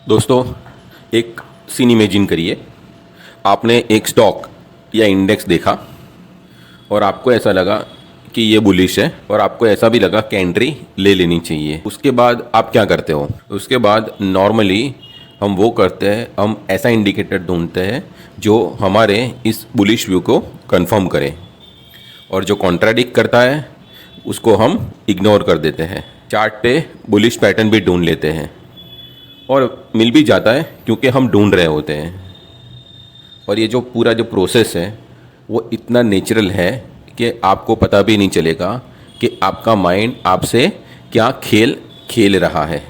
दोस्तों, एक scene imagine करिए। आपने एक स्टॉक या इंडेक्स देखा और आपको ऐसा लगा कि ये बुलिश है और आपको ऐसा भी लगा कि एंट्री ले लेनी चाहिए। उसके बाद आप क्या करते हो? उसके बाद नॉर्मली हम वो करते हैं, हम ऐसा इंडिकेटर ढूंढते हैं जो हमारे इस बुलिश व्यू को कंफर्म करे, और जो कॉन्ट्राडिक्ट करता है उसको हम इग्नोर कर देते हैं। चार्ट पे बुलिश पैटर्न भी ढूंढ लेते हैं और मिल भी जाता है क्योंकि हम ढूंढ रहे होते हैं। और ये जो पूरा जो प्रोसेस है वो इतना नेचुरल है कि आपको पता भी नहीं चलेगा कि आपका माइंड आपसे क्या खेल खेल रहा है।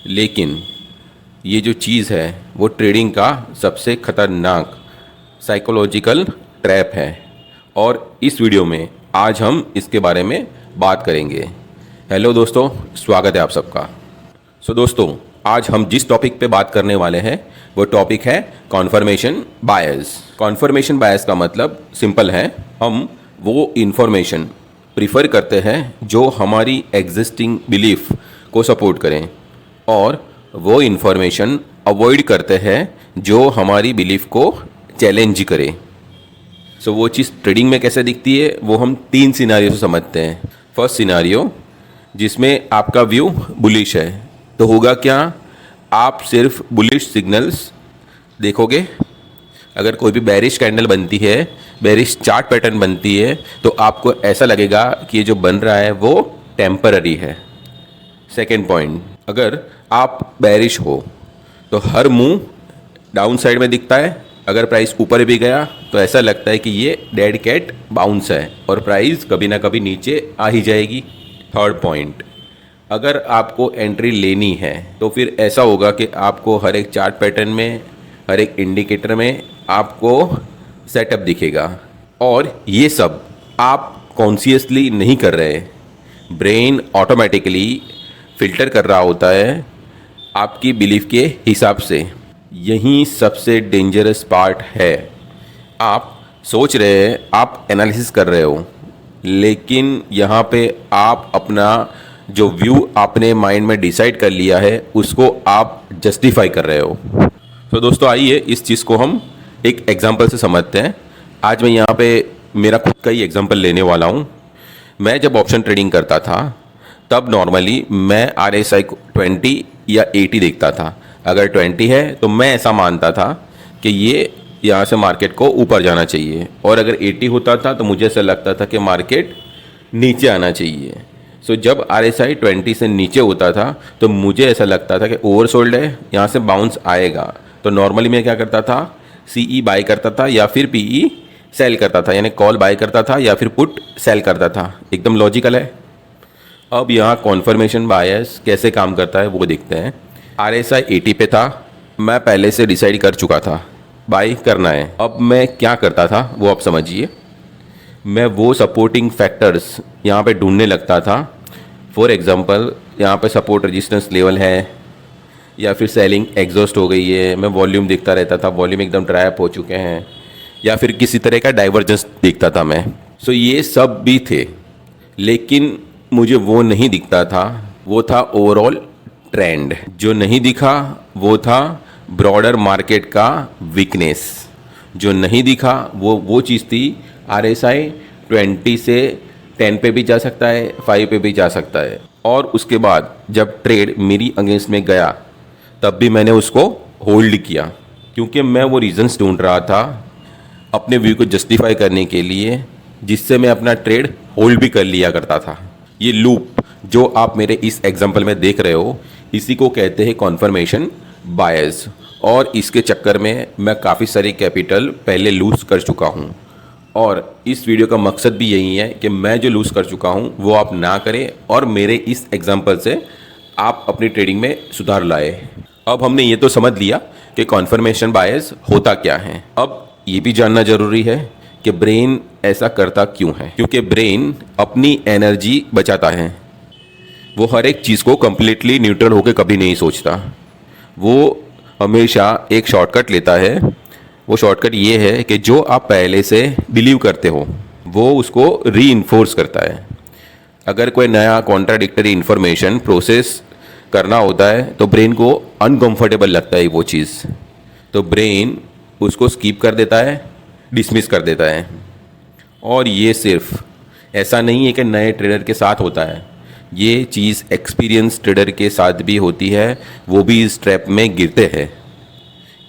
लेकिन ये जो चीज़ है वो ट्रेडिंग का सबसे ख़तरनाक साइकोलॉजिकल ट्रैप है, और इस वीडियो में आज हम इसके बारे में बात करेंगे। हेलो दोस्तों, स्वागत है आप सबका। दोस्तों, आज हम जिस टॉपिक पे बात करने वाले हैं वो टॉपिक है कॉन्फर्मेशन बायस। कॉन्फर्मेशन बायस का मतलब सिंपल है, हम वो इन्फॉर्मेशन प्रीफर करते हैं जो हमारी एग्जिस्टिंग बिलीफ को सपोर्ट करें, और वो इन्फॉर्मेशन अवॉइड करते हैं जो हमारी बिलीफ को चैलेंज करे। वो चीज़ ट्रेडिंग में कैसे दिखती है वो हम 3 सिनारियो से समझते हैं। फर्स्ट सिनारियो जिसमें आपका व्यू बुलिश है, तो होगा क्या, आप सिर्फ बुलिश सिग्नल्स देखोगे। अगर कोई भी बेरिश कैंडल बनती है, बेरिश चार्ट पैटर्न बनती है, तो आपको ऐसा लगेगा कि ये जो बन रहा है वो टेम्पररी है। सेकेंड पॉइंट, अगर आप बेरिश हो तो हर मूव डाउन साइड में दिखता है। अगर प्राइस ऊपर भी गया तो ऐसा लगता है कि ये डेड कैट बाउंस है और प्राइस कभी ना कभी नीचे आ ही जाएगी। थर्ड पॉइंट, अगर आपको एंट्री लेनी है तो फिर ऐसा होगा कि आपको हर एक चार्ट पैटर्न में, हर एक इंडिकेटर में आपको सेटअप दिखेगा, और ये सब आप कॉन्शियसली नहीं कर रहे। ब्रेन ऑटोमेटिकली फिल्टर कर रहा होता है आपकी बिलीफ के हिसाब से। यही सबसे डेंजरस पार्ट है। आप सोच रहे हैं, आप एनालिसिस कर रहे हो, लेकिन यहाँ पे आप अपना जो व्यू आपने माइंड में डिसाइड कर लिया है उसको आप जस्टिफाई कर रहे हो। दोस्तों, आइए इस चीज़ को हम एक एग्जांपल से समझते हैं। आज मैं यहाँ पे मेरा खुद का ही एग्जांपल लेने वाला हूँ। मैं जब ऑप्शन ट्रेडिंग करता था तब नॉर्मली मैं RSI 20 या 80 देखता था। अगर 20 है तो मैं ऐसा मानता था कि ये यहाँ से मार्केट को ऊपर जाना चाहिए, और अगर 80 होता था तो मुझे ऐसा लगता था कि मार्केट नीचे आना चाहिए। जब RSI 20 से नीचे होता था तो मुझे ऐसा लगता था कि ओवरसोल्ड है, यहाँ से बाउंस आएगा। तो नॉर्मली मैं क्या करता था, CE बाय करता था या फिर PE सेल करता था, यानी कॉल बाय करता था या फिर पुट सेल करता था। एकदम लॉजिकल है। अब यहाँ कॉन्फर्मेशन बायस कैसे काम करता है वो देखते हैं। RSI 80 पे था, मैं पहले से डिसाइड कर चुका था बाई करना है। अब मैं क्या करता था वो आप समझिए। मैं वो सपोर्टिंग फैक्टर्स यहाँ पे ढूंढने लगता था। फॉर एग्जांपल, यहाँ पे सपोर्ट रेजिस्टेंस लेवल है या फिर सेलिंग एग्जॉस्ट हो गई है। मैं वॉल्यूम देखता रहता था, वॉल्यूम एकदम ड्राई अप हो चुके हैं, या फिर किसी तरह का डाइवर्जेंस देखता था मैं। ये सब भी थे, लेकिन मुझे वो नहीं दिखता था। वो था ओवरऑल ट्रेंड। जो नहीं दिखा वो था ब्रॉडर मार्केट का वीकनेस। जो नहीं दिखा वो चीज़ थी RSI 20 से 10 पे भी जा सकता है, 5 पे भी जा सकता है। और उसके बाद जब ट्रेड मेरी अगेंस्ट में गया तब भी मैंने उसको होल्ड किया, क्योंकि मैं वो रीजंस ढूंढ रहा था अपने व्यू को जस्टिफाई करने के लिए, जिससे मैं अपना ट्रेड होल्ड भी कर लिया करता था। ये लूप जो आप मेरे इस एग्जांपल में देख रहे हो, इसी को कहते हैं कॉन्फर्मेशन बायस, और इसके चक्कर में मैं काफ़ी सारी कैपिटल पहले लूज़ कर चुका हूँ। और इस वीडियो का मकसद भी यही है कि मैं जो लूज़ कर चुका हूँ वो आप ना करें, और मेरे इस एग्जांपल से आप अपनी ट्रेडिंग में सुधार लाए। अब हमने ये तो समझ लिया कि कॉन्फर्मेशन बायस होता क्या है। अब ये भी जानना ज़रूरी है कि ब्रेन ऐसा करता क्यों है, क्योंकि ब्रेन अपनी एनर्जी बचाता है। वो हर एक चीज़ को कम्प्लीटली न्यूट्रल होकर कभी नहीं सोचता। वो हमेशा एक शॉर्टकट लेता है। वो शॉर्टकट ये है कि जो आप पहले से बिलीव करते हो वो उसको रीइंफोर्स करता है। अगर कोई नया कॉन्ट्राडिक्टरी इन्फॉर्मेशन प्रोसेस करना होता है तो ब्रेन को अनकंफर्टेबल लगता है वो चीज़, तो ब्रेन उसको स्किप कर देता है, डिसमिस कर देता है। और ये सिर्फ ऐसा नहीं है कि नए ट्रेडर के साथ होता है, ये चीज़ एक्सपीरियंस ट्रेडर के साथ भी होती है, वो भी इस ट्रैप में गिरते हैं।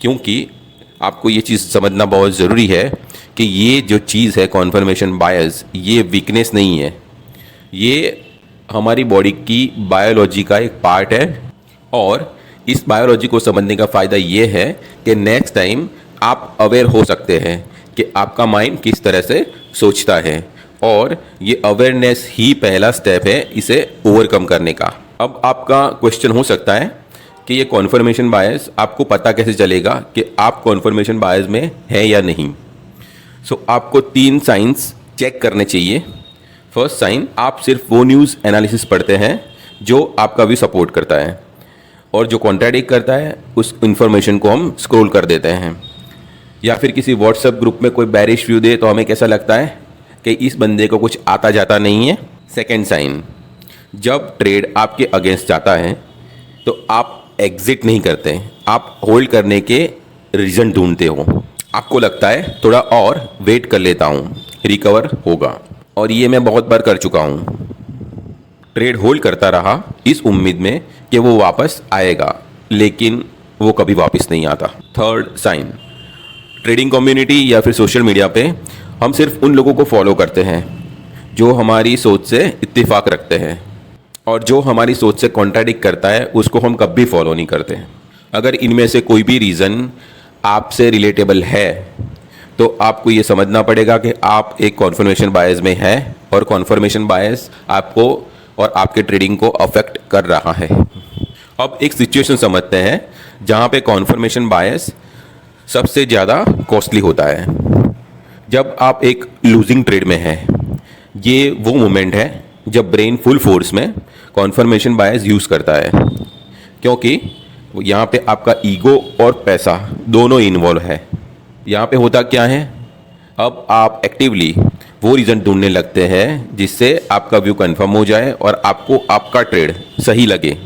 क्योंकि आपको ये चीज़ समझना बहुत ज़रूरी है कि ये जो चीज़ है कॉन्फर्मेशन बायस, ये वीकनेस नहीं है, ये हमारी बॉडी की बायोलॉजी का एक पार्ट है। और इस बायोलॉजी को समझने का फ़ायदा ये है कि नेक्स्ट टाइम आप अवेयर हो सकते हैं कि आपका माइंड किस तरह से सोचता है, और ये अवेयरनेस ही पहला स्टेप है इसे ओवरकम करने का। अब आपका क्वेश्चन हो सकता है कि ये कॉन्फर्मेशन बायस आपको पता कैसे चलेगा कि आप कॉन्फर्मेशन बायस में है या नहीं। सो आपको 3 साइंस चेक करने चाहिए। फर्स्ट साइन, आप सिर्फ वो न्यूज़ एनालिसिस पढ़ते हैं जो आपका व्यू सपोर्ट करता है, और जो कॉन्ट्राडिक्ट करता है उस इन्फॉर्मेशन को हम स्क्रॉल कर देते हैं। या फिर किसी व्हाट्सएप ग्रुप में कोई बैरिश व्यू दे तो हमें कैसा लगता है कि इस बंदे को कुछ आता जाता नहीं है। सेकेंड साइन, जब ट्रेड आपके अगेंस्ट जाता है तो आप एग्जिट नहीं करते, आप होल्ड करने के रीज़न ढूंढते हो। आपको लगता है थोड़ा और वेट कर लेता हूँ, रिकवर होगा, और ये मैं बहुत बार कर चुका हूँ। ट्रेड होल्ड करता रहा इस उम्मीद में कि वो वापस आएगा, लेकिन वो कभी वापस नहीं आता। थर्ड साइन, ट्रेडिंग कम्युनिटी या फिर सोशल मीडिया पे हम सिर्फ उन लोगों को फॉलो करते हैं जो हमारी सोच से इत्तेफाक रखते हैं, और जो हमारी सोच से कॉन्ट्राडिक्ट करता है उसको हम कभी फॉलो नहीं करते। अगर इनमें से कोई भी रीज़न आपसे रिलेटेबल है तो आपको ये समझना पड़ेगा कि आप एक कॉन्फर्मेशन बायस में है, और कॉन्फर्मेशन बायस आपको और आपके ट्रेडिंग को अफेक्ट कर रहा है। अब एक सिचुएशन समझते हैं जहाँ पे कॉन्फर्मेशन बायस सबसे ज़्यादा कॉस्टली होता है। जब आप एक लूजिंग ट्रेड में हैं, ये वो मोमेंट है जब ब्रेन फुल फोर्स में कॉन्फर्मेशन बायस यूज़ करता है, क्योंकि यहाँ पे आपका ईगो और पैसा दोनों इन्वॉल्व है। यहाँ पे होता क्या है, अब आप एक्टिवली वो रीज़न ढूंढने लगते हैं जिससे आपका व्यू कंफर्म हो जाए और आपको आपका ट्रेड सही लगे।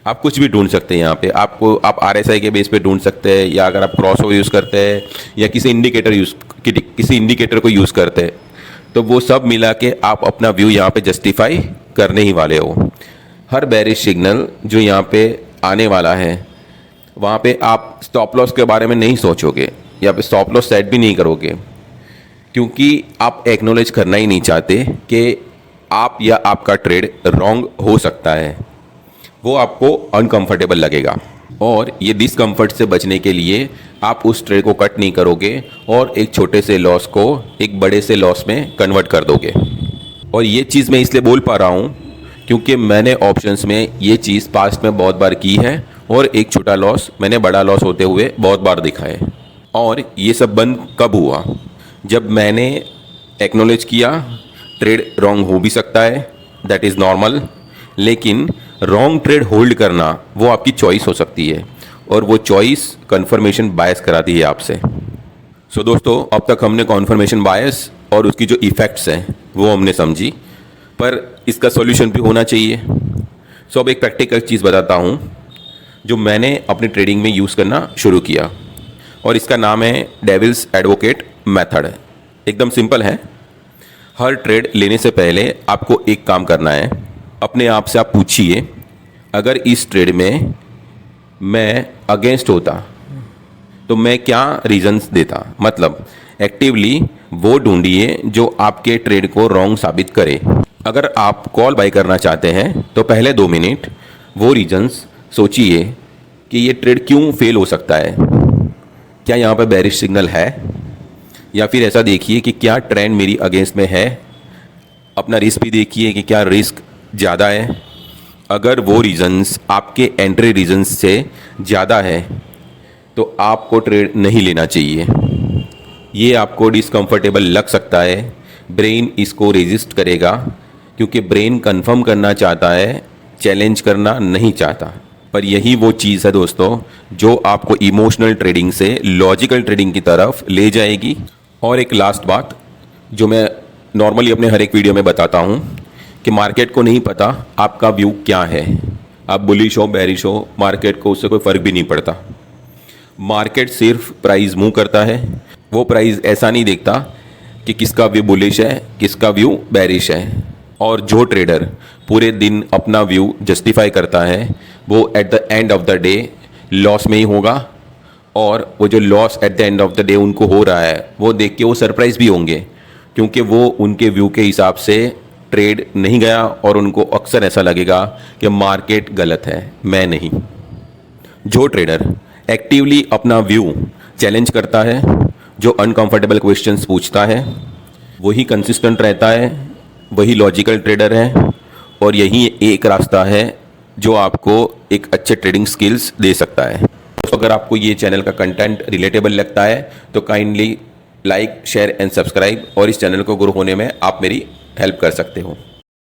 आप कुछ भी ढूंढ सकते हैं यहाँ पे, आप RSI के बेस पे ढूंढ सकते हैं, या अगर आप क्रॉस ओवर यूज़ करते हैं या किसी इंडिकेटर को यूज़ करते हैं, तो वो सब मिला के आप अपना व्यू यहाँ पे जस्टिफाई करने ही वाले हो। हर बेरिश सिग्नल जो यहाँ पे आने वाला है, वहाँ पे आप स्टॉप लॉस के बारे में नहीं सोचोगे, या पे स्टॉप लॉस सेट भी नहीं करोगे, क्योंकि आप एक्नॉलेज करना ही नहीं चाहते कि आप या आपका ट्रेड रॉन्ग हो सकता है। वो आपको अनकंफर्टेबल लगेगा, और ये डिसकंफर्ट से बचने के लिए आप उस ट्रेड को कट नहीं करोगे और एक छोटे से लॉस को एक बड़े से लॉस में कन्वर्ट कर दोगे। और ये चीज़ मैं इसलिए बोल पा रहा हूँ क्योंकि मैंने ऑप्शंस में ये चीज़ पास्ट में बहुत बार की है, और एक छोटा लॉस मैंने बड़ा लॉस होते हुए बहुत बार देखा है। और ये सब बंद कब हुआ, जब मैंने एक्नॉलेज किया ट्रेड रॉन्ग हो भी सकता है, दैट इज़ नॉर्मल, लेकिन रॉन्ग ट्रेड होल्ड करना वो आपकी चॉइस हो सकती है, और वो चॉइस कन्फर्मेशन बायस कराती है आपसे। सो दोस्तों, अब तक हमने कन्फर्मेशन बायस और उसकी जो इफ़ेक्ट्स हैं वो हमने समझी, पर इसका सॉल्यूशन भी होना चाहिए। सो अब एक प्रैक्टिकल चीज़ बताता हूँ जो मैंने अपनी ट्रेडिंग में यूज़ करना शुरू किया, और इसका नाम है डेविल्स एडवोकेट मेथड। एकदम सिंपल है। हर ट्रेड लेने से पहले आपको एक काम करना है, अपने आप से आप पूछिए, अगर इस ट्रेड में मैं अगेंस्ट होता तो मैं क्या रीजंस देता। मतलब एक्टिवली वो ढूंढिए जो आपके ट्रेड को रॉन्ग साबित करे। अगर आप कॉल बाय करना चाहते हैं तो पहले 2 मिनट वो रीजंस सोचिए कि ये ट्रेड क्यों फेल हो सकता है। क्या यहाँ पर बेरिश सिग्नल है, या फिर ऐसा देखिए कि क्या ट्रेंड मेरी अगेंस्ट में है। अपना रिस्क भी देखिए कि क्या रिस्क ज़्यादा है। अगर वो रीजंस आपके एंट्री रीजंस से ज़्यादा है तो आपको ट्रेड नहीं लेना चाहिए। ये आपको डिसकंफर्टेबल लग सकता है, ब्रेन इसको रेजिस्ट करेगा, क्योंकि ब्रेन कंफर्म करना चाहता है, चैलेंज करना नहीं चाहता। पर यही वो चीज़ है दोस्तों जो आपको इमोशनल ट्रेडिंग से लॉजिकल ट्रेडिंग की तरफ ले जाएगी। और एक लास्ट बात जो मैं नॉर्मली अपने हर एक वीडियो में बताता हूँ कि मार्केट को नहीं पता आपका व्यू क्या है, आप बुलिश हो बेरिश हो, मार्केट को उससे कोई फ़र्क भी नहीं पड़ता। मार्केट सिर्फ प्राइस मूव करता है, वो प्राइस ऐसा नहीं देखता कि किसका व्यू बुलिश है किसका व्यू बेरिश है। और जो ट्रेडर पूरे दिन अपना व्यू जस्टिफाई करता है वो at the end of the day loss में ही होगा, और वो जो loss at the end of the day उनको हो रहा है वो देख के वो सरप्राइज भी होंगे, क्योंकि वो उनके व्यू के हिसाब से ट्रेड नहीं गया और उनको अक्सर ऐसा लगेगा कि मार्केट गलत है, मैं नहीं। जो ट्रेडर एक्टिवली अपना व्यू चैलेंज करता है, जो अनकंफर्टेबल क्वेश्चंस पूछता है, वही कंसिस्टेंट रहता है, वही लॉजिकल ट्रेडर है, और यही एक रास्ता है जो आपको एक अच्छे ट्रेडिंग स्किल्स दे सकता है। दोस्तों, अगर आपको ये चैनल का कंटेंट रिलेटेबल लगता है तो kindly like share and subscribe, और इस चैनल को ग्रो होने में आप मेरी हेल्प कर सकते हो।